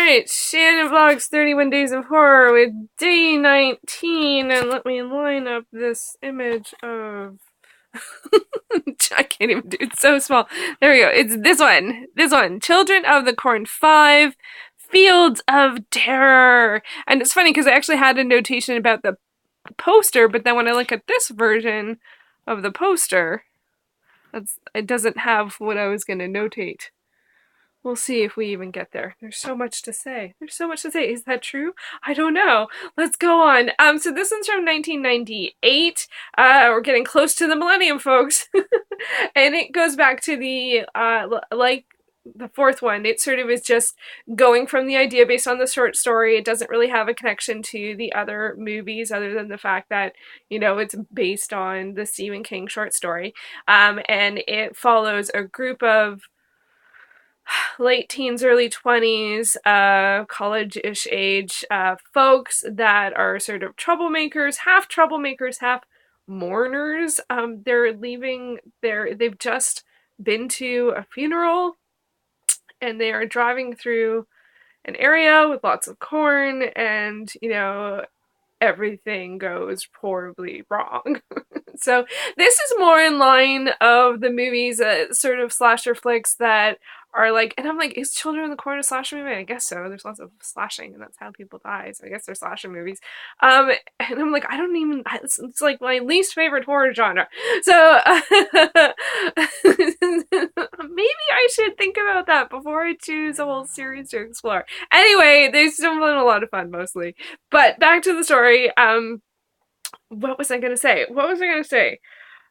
Alright, Shannon Vlogs 31 Days of Horror with day 19, and let me line up this image of... I can't even do it, it's so small. There we go, it's this one. Children of the Corn 5, Fields of Terror. And it's funny because I actually had a notation about the poster, but then when I look at this version of the poster, it doesn't have what I was going to notate. We'll see if we even get there. There's so much to say. Is that true? I don't know. Let's go on. So this one's from 1998. We're getting close to the millennium, folks. And it goes back to the, like the fourth one. It sort of is just going from the idea based on the short story. It doesn't really have a connection to the other movies other than the fact that, you know, it's based on the Stephen King short story. And it follows a group of late teens, early 20s, college-ish age folks that are sort of troublemakers, half mourners. They've just been to a funeral and they are driving through an area with lots of corn and, you know, everything goes horribly wrong. So this is more in line of the movies, sort of slasher flicks that are like, and I'm like, is Children of the Corn a slasher movie? I guess so. There's lots of slashing and that's how people die. So I guess they're slasher movies. And I'm like, it's like my least favorite horror genre. So maybe I should think about that before I choose a whole series to explore. Anyway, they've still been a lot of fun mostly. But back to the story. What was I gonna say?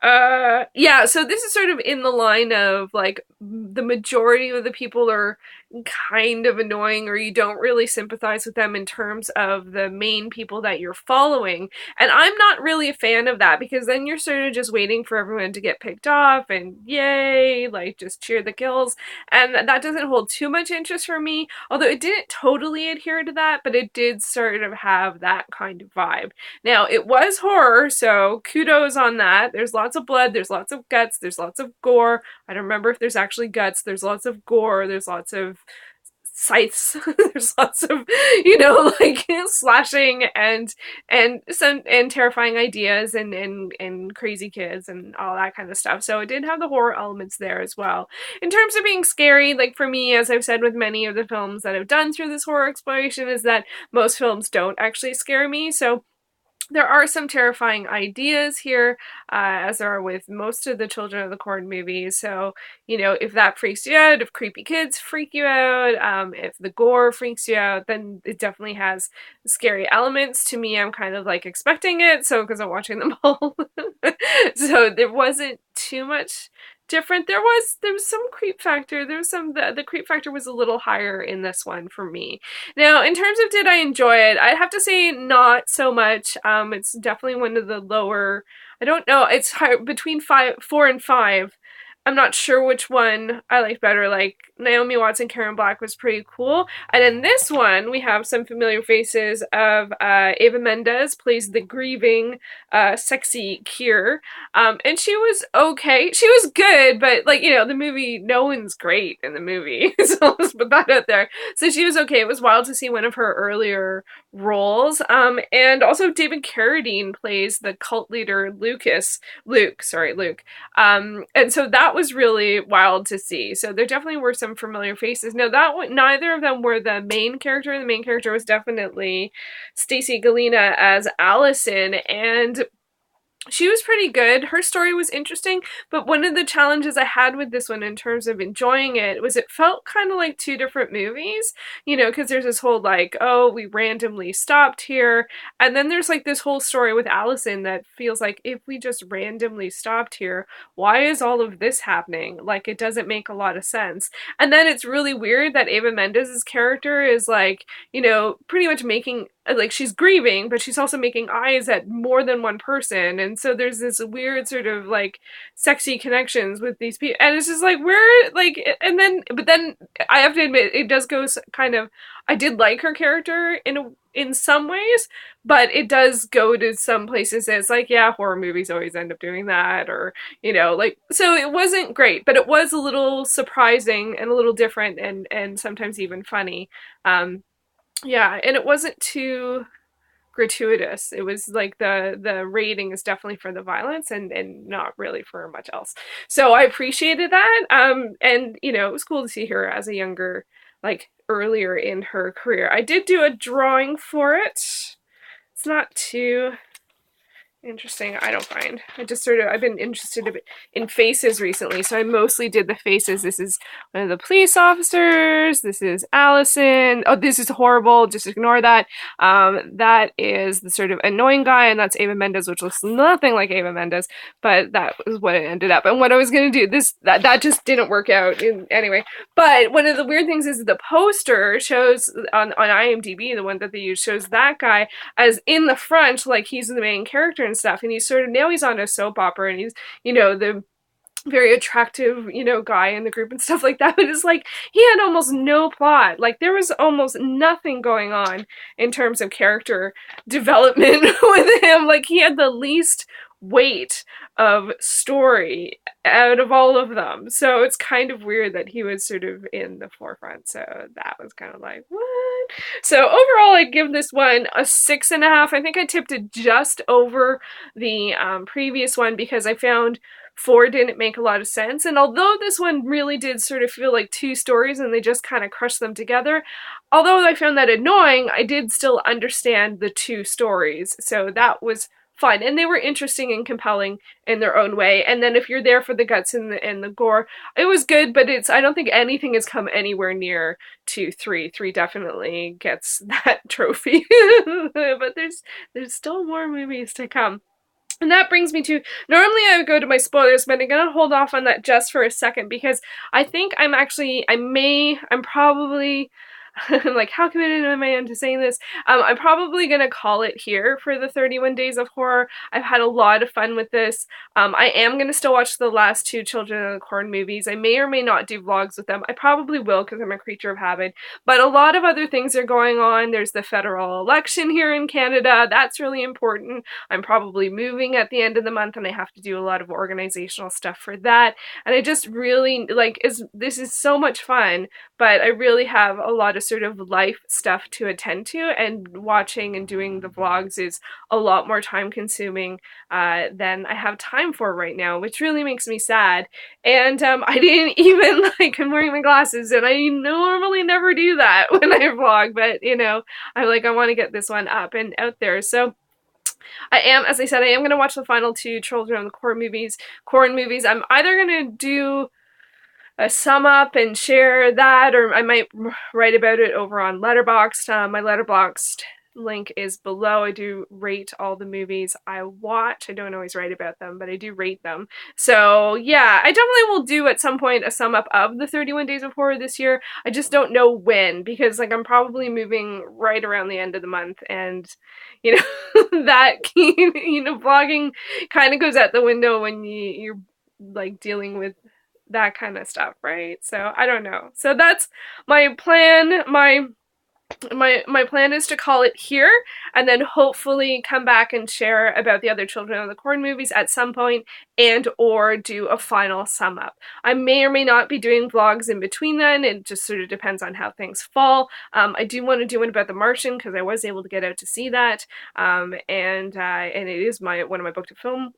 Yeah, so this is sort of in the line of, like, the majority of the people are kind of annoying or you don't really sympathize with them in terms of the main people that you're following. And I'm not really a fan of that because then you're sort of just waiting for everyone to get picked off and yay, like, just cheer the kills. And that doesn't hold too much interest for me, although it didn't totally adhere to that, but it did sort of have that kind of vibe. Now, it was horror, so kudos on that. There's lots of blood, there's lots of guts, there's lots of gore. I don't remember if there's actually guts. There's lots of gore, there's lots of scythes, there's lots of, you know, like slashing and terrifying ideas and crazy kids and all that kind of stuff. So it did have the horror elements there as well. In terms of being scary, like for me, as I've said with many of the films that I've done through this horror exploration, is that most films don't actually scare me. So there are some terrifying ideas here, as there are with most of the Children of the Corn movies. So, you know, if that freaks you out, if creepy kids freak you out, if the gore freaks you out, then it definitely has scary elements. To me, I'm kind of like expecting it, so because I'm watching them all. So there wasn't too much different. There was some creep factor. There was the creep factor was a little higher in this one for me. Now, in terms of did I enjoy it, I'd have to say not so much. It's definitely one of the lower, I don't know, it's between 4 and 5. I'm not sure which one I liked better. Like, Naomi Watts and Karen Black was pretty cool. And in this one, we have some familiar faces of Eva Mendes plays the grieving, sexy Kier. And she was okay. She was good, but, like, you know, the movie, no one's great in the movie. So let's put that out there. So she was okay. It was wild to see one of her earlier roles. And also David Carradine plays the cult leader Luke. And so that was really wild to see. So there definitely were some familiar faces. Now that one, neither of them were the main character. The main character was definitely Stacy Galina as Allison, and she was pretty good. Her story was interesting, but one of the challenges I had with this one in terms of enjoying it was it felt kind of like two different movies, you know, because there's this whole like, oh, we randomly stopped here, and then there's like this whole story with Allison that feels like if we just randomly stopped here, why is all of this happening? Like, it doesn't make a lot of sense. And then it's really weird that Eva Mendes' character is like, you know, pretty much making like she's grieving, but she's also making eyes at more than one person, and so there's this weird sort of like sexy connections with these people, and it's just like where like, and then but then I have to admit it does go kind of, I did like her character in some ways, but it does go to some places that it's like, yeah, horror movies always end up doing that, or like, so it wasn't great, but it was a little surprising and a little different, and sometimes even funny. Yeah, and it wasn't too gratuitous. It was like the rating is definitely for the violence, and not really for much else. So I appreciated that. And it was cool to see her as a younger, like earlier in her career. I did do a drawing for it. It's not too interesting, I don't find. I've been interested in faces recently, so I mostly did the faces. This is one of the police officers. This is Allison. Oh, this is horrible. Just ignore that. That is the sort of annoying guy, and that's Ava Mendes, which looks nothing like Ava Mendes, but that was what it ended up. And what I was going to do, that just didn't work out anyway. But one of the weird things is the poster shows on IMDb, the one that they use, shows that guy as in the front, like he's the main character and stuff, and he's sort of, now he's on a soap opera, and he's the very attractive guy in the group and stuff like that, but it's like he had almost no plot. Like there was almost nothing going on in terms of character development with him. Like he had the least weight of story out of all of them, so it's kind of weird that he was sort of in the forefront. So that was kind of like, what? So overall I'd give this one a 6.5. I think I tipped it just over the previous one because I found 4 didn't make a lot of sense, and although this one really did sort of feel like 2 stories and they just kind of crushed them together, although I found that annoying, I did still understand the 2 stories, so that was fun, and they were interesting and compelling in their own way. And then if you're there for the guts and the gore, it was good, but I don't think anything has come anywhere near to 3. 3 definitely gets that trophy. But there's still more movies to come. And that brings me to, normally I would go to my spoilers, but I'm going to hold off on that just for a second because I think I'm probably, I'm like, how committed am I into saying this? I'm probably going to call it here for the 31 Days of Horror. I've had a lot of fun with this. I am going to still watch the last 2 Children of the Corn movies. I may or may not do vlogs with them. I probably will because I'm a creature of habit. But a lot of other things are going on. There's the federal election here in Canada. That's really important. I'm probably moving at the end of the month and I have to do a lot of organizational stuff for that. And I just really, this is so much fun, but I really have a lot of sort of life stuff to attend to, and watching and doing the vlogs is a lot more time consuming than I have time for right now, which really makes me sad. And I didn't even, I'm wearing my glasses and I normally never do that when I vlog, but I'm like, I want to get this one up and out there. So as I said, I am going to watch the final 2 Children of the Corn movies. I'm either going to do a sum up and share that, or I might write about it over on Letterboxd. My Letterboxd link is below. I do rate all the movies I watch. I don't always write about them, but I do rate them. So yeah, I definitely will do at some point a sum up of the 31 Days of Horror this year. I just don't know when, because I'm probably moving right around the end of the month, and that vlogging kind of goes out the window when you're like dealing with that kind of stuff, right? So I don't know. So that's my plan. My plan is to call it here, and then hopefully come back and share about the other Children of the Corn movies at some point, and or do a final sum up. I may or may not be doing vlogs in between then. It just sort of depends on how things fall. I do want to do one about The Martian because I was able to get out to see that, and it is one of my book to film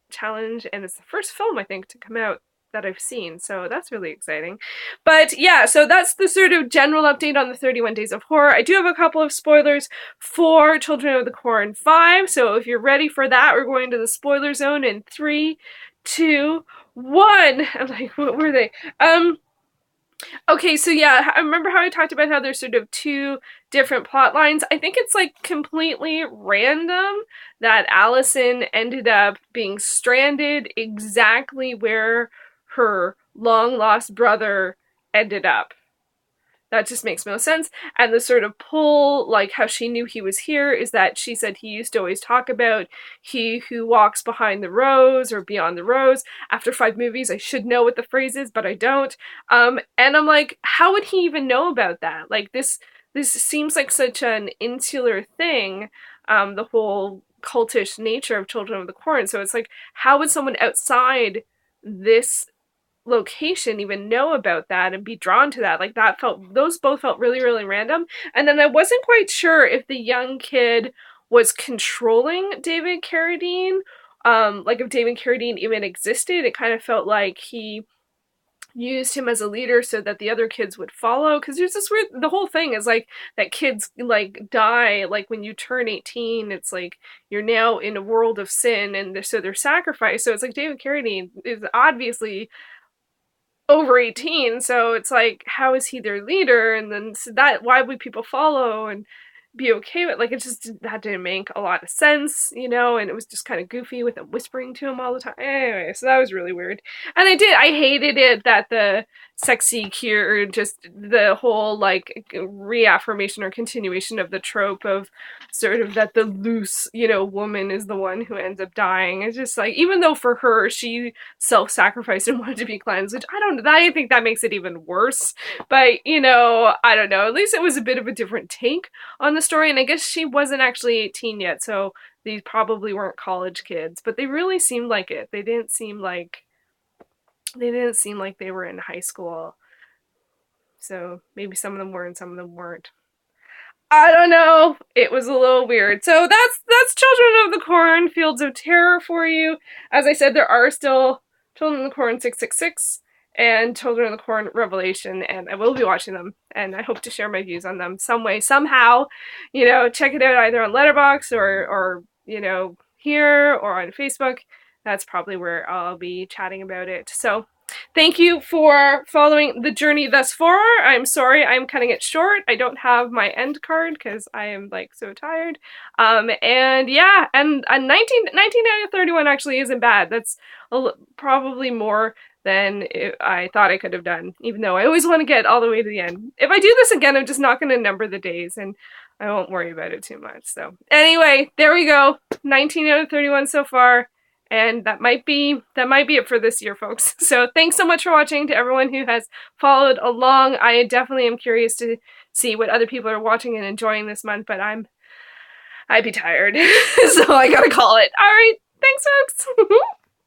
challenge, and it's the first film I think to come out that I've seen, so that's really exciting. But yeah, so that's the sort of general update on the 31 Days of Horror. I do have a couple of spoilers for Children of the Corn 5, so if you're ready for that, we're going to the spoiler zone in 3, 2, 1. I'm like, what were they? Okay, so yeah, I remember how I talked about how there's sort of 2 different plot lines. I think it's like completely random that Allison ended up being stranded exactly where her long-lost brother ended up. that just makes no sense. And the sort of pull, like how she knew he was here, is that she said he used to always talk about he who walks behind the rose or beyond the rose. After 5 movies, I should know what the phrase is, but I don't. And I'm like, how would he even know about that? Like, this seems like such an insular thing, the whole cultish nature of Children of the Corn. So it's like, how would someone outside this location even know about that and be drawn to that? Like, those both felt really, really random. And then I wasn't quite sure if the young kid was controlling David Carradine, like if David Carradine even existed. It kind of felt like he used him as a leader so that the other kids would follow, because there's this weird, the whole thing is like that kids like die, like when you turn 18, it's like you're now in a world of sin, and so they're sacrificed. So it's like David Carradine is obviously over 18, so it's like, how is he their leader? And then so that, why would people follow and be okay with, like, it just, that didn't make a lot of sense, you know, and it was just kind of goofy with him whispering to him all the time. Anyway, so that was really weird. And I hated it that the sexy cure, just the whole like reaffirmation or continuation of the trope of sort of that the loose, you know, woman is the one who ends up dying. It's just like, even though for her she self-sacrificed and wanted to be cleansed, which I don't know, I think that makes it even worse. But, you know, I don't know, at least it was a bit of a different take on the story. And I guess she wasn't actually 18 yet, so these probably weren't college kids, but they really seemed like it. They didn't seem like they were in high school. So maybe some of them were and some of them weren't. I don't know. It was a little weird. So that's Children of the Corn, Fields of Terror for you. As I said, there are still Children of the Corn 666 and Children of the Corn Revelation, and I will be watching them, and I hope to share my views on them some way, somehow. You know, check it out either on Letterboxd or you know, here or on Facebook. That's probably where I'll be chatting about it. So thank you for following the journey thus far. I'm sorry I'm cutting it short. I don't have my end card because I am like so tired. And yeah, and 19 out of 31 actually isn't bad. That's probably more than I thought I could have done, even though I always want to get all the way to the end. If I do this again, I'm just not going to number the days, and I won't worry about it too much. So anyway, there we go. 19 out of 31 so far. And that might be it for this year, folks. So thanks so much for watching, to everyone who has followed along. I definitely am curious to see what other people are watching and enjoying this month, but I'd be tired. So I gotta call it. All right, thanks, folks.